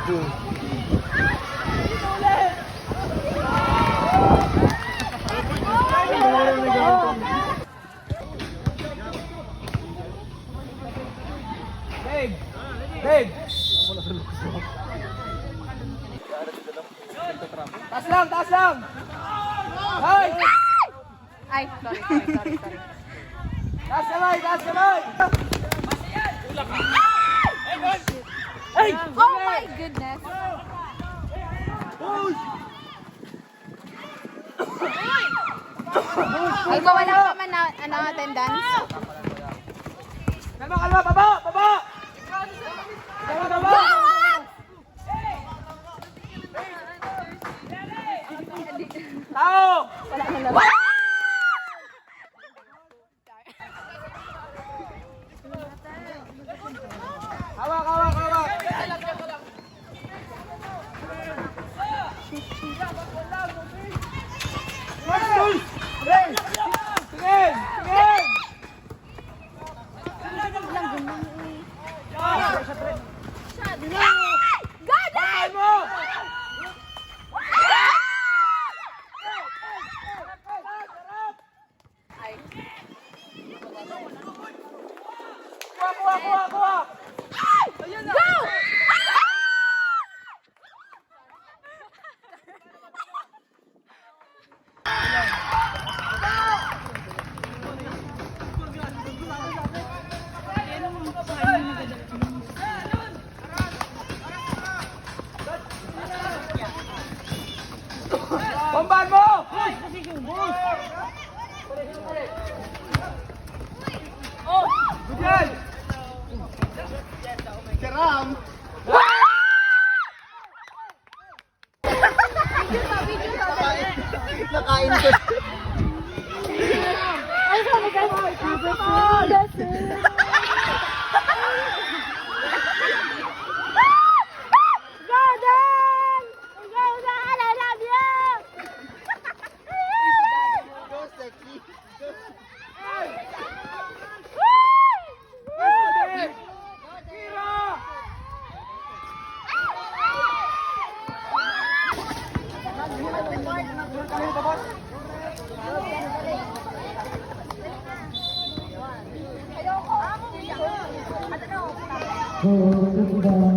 Taas lang, taas lang! Ay! Ay, sorry. Taas kamay, taas kamay! Ay! Oh my goodness. Ay, wala pa man na attendance. Kalma, kalma, baba! Baba! Baba, baba! Tao! Wala na lang. Hawak, hawak, hawak! Tingin! Tingin! Bakal mo! Kuha! Go! Bomban mo! Good! Karam! Nakain ko. Ay, sorry guys. Oh,